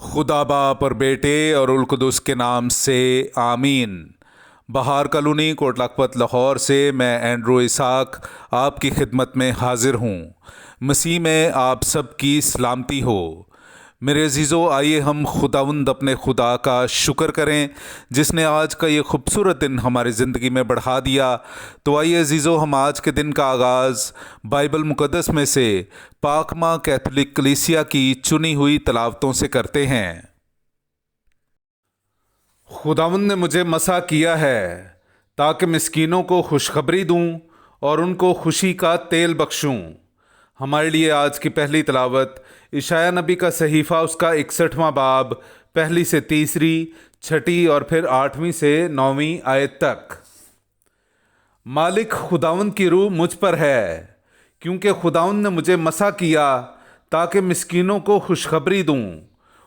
خدا باپ اور بیٹے اور القدس کے نام سے آمین۔ بہار کالونی کوٹ لکھپت لاہور سے میں اینڈرو اسحاق آپ کی خدمت میں حاضر ہوں۔ مسیح میں آپ سب کی سلامتی ہو۔ میرے عزیزو، آئیے ہم خداوند اپنے خدا کا شکر کریں جس نے آج کا یہ خوبصورت دن ہماری زندگی میں بڑھا دیا۔ تو آئیے عزیزو، ہم آج کے دن کا آغاز بائبل مقدس میں سے پاک ماں کیتھولک کلیسیا کی چنی ہوئی تلاوتوں سے کرتے ہیں۔ خداوند نے مجھے مسا کیا ہے تاکہ مسکینوں کو خوشخبری دوں اور ان کو خوشی کا تیل بخشوں۔ ہمارے لیے آج کی پہلی تلاوت اشعیاء نبی کا صحیفہ، اس کا 61واں باب، پہلی سے تیسری، چھٹی اور پھر 8ویں سے 9ویں آیت تک۔ مالک خداوند کی روح مجھ پر ہے، کیونکہ خداوند نے مجھے مسا کیا تاکہ مسکینوں کو خوشخبری دوں۔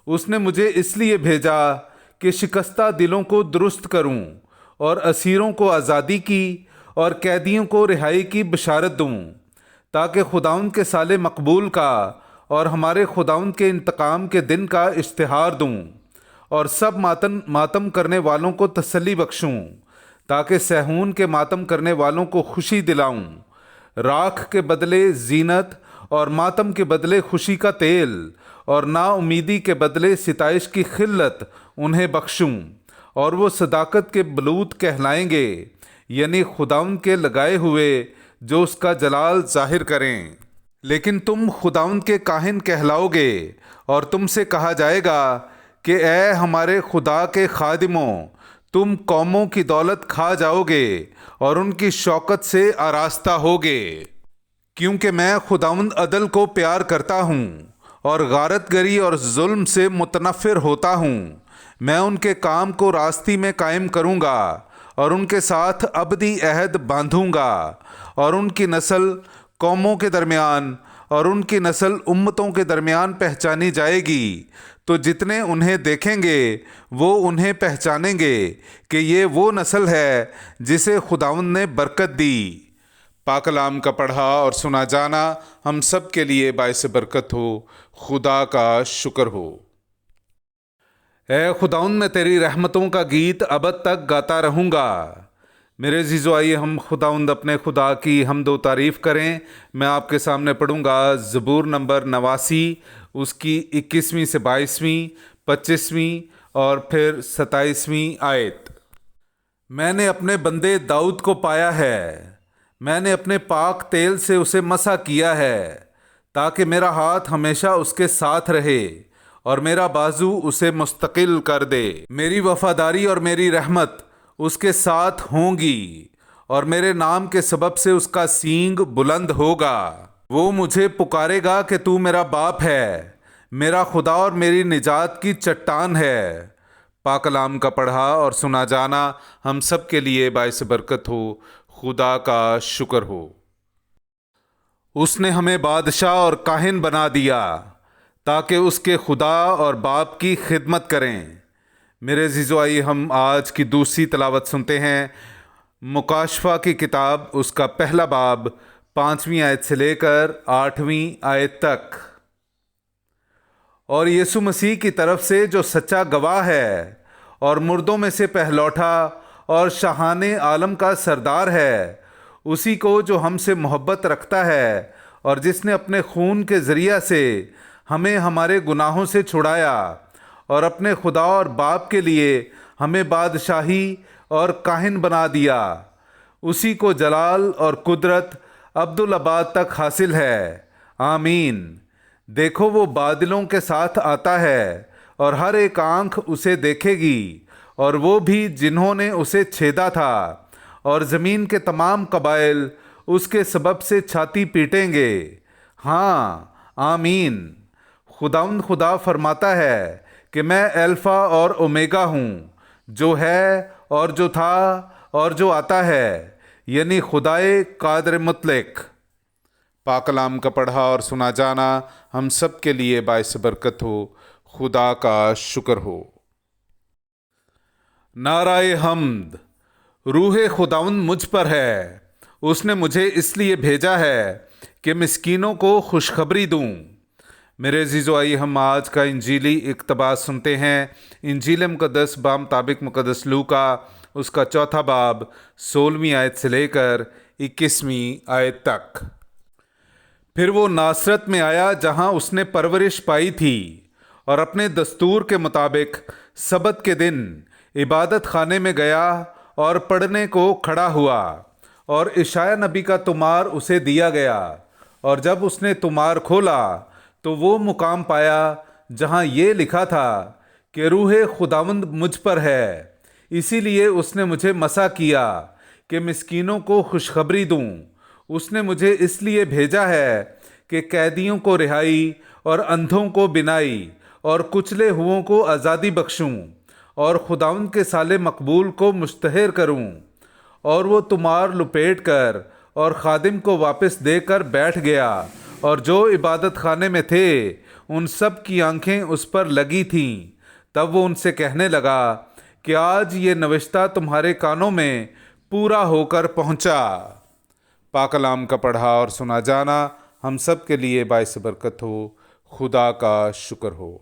اس نے مجھے اس لیے بھیجا کہ شکستہ دلوں کو درست کروں اور اسیروں کو آزادی کی اور قیدیوں کو رہائی کی بشارت دوں، تاکہ خداوند کے سال مقبول کا اور ہمارے خداوند کے انتقام کے دن کا اشتہار دوں، اور سب ماتم کرنے والوں کو تسلی بخشوں، تاکہ صہیون کے ماتم کرنے والوں کو خوشی دلاؤں، راکھ کے بدلے زینت اور ماتم کے بدلے خوشی کا تیل اور نا امیدی کے بدلے ستائش کی خلت انہیں بخشوں، اور وہ صداقت کے بلوط کہلائیں گے، یعنی خداوند کے لگائے ہوئے جو اس کا جلال ظاہر کریں۔ لیکن تم خداوند کے کاہن کہلاؤ گے، اور تم سے کہا جائے گا کہ اے ہمارے خدا کے خادموں، تم قوموں کی دولت کھا جاؤ گے اور ان کی شوکت سے آراستہ ہوگے۔ کیونکہ میں خداوند عدل کو پیار کرتا ہوں اور غارت گری اور ظلم سے متنفر ہوتا ہوں۔ میں ان کے کام کو راستی میں قائم کروں گا اور ان کے ساتھ ابدی عہد باندھوں گا، اور ان کی نسل قوموں کے درمیان اور ان کی نسل امتوں کے درمیان پہچانی جائے گی۔ تو جتنے انہیں دیکھیں گے وہ انہیں پہچانیں گے کہ یہ وہ نسل ہے جسے خداوند نے برکت دی۔ پاک کلام کا پڑھا اور سنا جانا ہم سب کے لیے باعث برکت ہو۔ خدا کا شکر ہو۔ اے خداوند، میں تیری رحمتوں کا گیت ابد تک گاتا رہوں گا۔ میرے عزیزو، آئیے ہم خداوند اپنے خدا کی حمد و تعریف کریں۔ میں آپ کے سامنے پڑھوں گا زبور نمبر 89، اس کی 21ویں سے 22ویں، 25ویں اور پھر 27ویں آیت۔ میں نے اپنے بندے داؤد کو پایا ہے، میں نے اپنے پاک تیل سے اسے مسا کیا ہے، تاکہ میرا ہاتھ ہمیشہ اس کے ساتھ رہے اور میرا بازو اسے مستقل کر دے۔ میری وفاداری اور میری رحمت اس کے ساتھ ہوں گی، اور میرے نام کے سبب سے اس کا سینگ بلند ہوگا۔ وہ مجھے پکارے گا کہ تو میرا باپ ہے، میرا خدا اور میری نجات کی چٹان ہے۔ پاک کلام کا پڑھا اور سنا جانا ہم سب کے لیے باعث برکت ہو۔ خدا کا شکر ہو۔ اس نے ہمیں بادشاہ اور کاہن بنا دیا تاکہ اس کے خدا اور باپ کی خدمت کریں۔ میرے عزیزو، آئیے ہم آج کی دوسری تلاوت سنتے ہیں۔ مکاشفہ کی کتاب، اس کا پہلا باب، 5ویں آیت سے لے کر 8ویں آیت تک۔ اور یسوع مسیح کی طرف سے جو سچا گواہ ہے اور مردوں میں سے پہلوٹا اور شاہان عالم کا سردار ہے، اسی کو جو ہم سے محبت رکھتا ہے اور جس نے اپنے خون کے ذریعہ سے ہمیں ہمارے گناہوں سے چھڑایا اور اپنے خدا اور باپ کے لیے ہمیں بادشاہی اور کاہن بنا دیا، اسی کو جلال اور قدرت ابدالآباد تک حاصل ہے۔ آمین۔ دیکھو، وہ بادلوں کے ساتھ آتا ہے اور ہر ایک آنکھ اسے دیکھے گی، اور وہ بھی جنہوں نے اسے چھیدا تھا، اور زمین کے تمام قبائل اس کے سبب سے چھاتی پیٹیں گے۔ ہاں، آمین۔ خداوند خدا فرماتا ہے کہ میں الفا اور اومیگا ہوں، جو ہے اور جو تھا اور جو آتا ہے، یعنی خدائے قادر مطلق۔ پاک کلام کا پڑھا اور سنا جانا ہم سب کے لیے باعث برکت ہو۔ خدا کا شکر ہو۔ نعرہ حمد۔ روح خداوند مجھ پر ہے، اس نے مجھے اس لیے بھیجا ہے کہ مسکینوں کو خوشخبری دوں۔ میرے عزیزو، آئیے ہم آج کا انجیلی اقتباس سنتے ہیں۔ انجیل مقدس بامطابق مقدس لوکا، اس کا 4 باب 16ویں آیت سے لے کر 21ویں آیت تک۔ پھر وہ ناصرت میں آیا جہاں اس نے پرورش پائی تھی، اور اپنے دستور کے مطابق سبت کے دن عبادت خانے میں گیا اور پڑھنے کو کھڑا ہوا، اور اشعیا نبی کا تمار اسے دیا گیا۔ اور جب اس نے تمار کھولا تو وہ مقام پایا جہاں یہ لکھا تھا کہ روح خداوند مجھ پر ہے، اسی لیے اس نے مجھے مسا کیا کہ مسکینوں کو خوشخبری دوں۔ اس نے مجھے اس لیے بھیجا ہے کہ قیدیوں کو رہائی اور اندھوں کو بینائی اور کچلے ہوئوں کو آزادی بخشوں، اور خداوند کے سال مقبول کو مشتہر کروں۔ اور وہ تمار لپیٹ کر اور خادم کو واپس دے کر بیٹھ گیا، اور جو عبادت خانے میں تھے ان سب کی آنکھیں اس پر لگی تھیں۔ تب وہ ان سے کہنے لگا کہ آج یہ نوشتہ تمہارے کانوں میں پورا ہو کر پہنچا۔ پاک کلام کا پڑھا اور سنا جانا ہم سب کے لیے باعث برکت ہو۔ خدا کا شکر ہو۔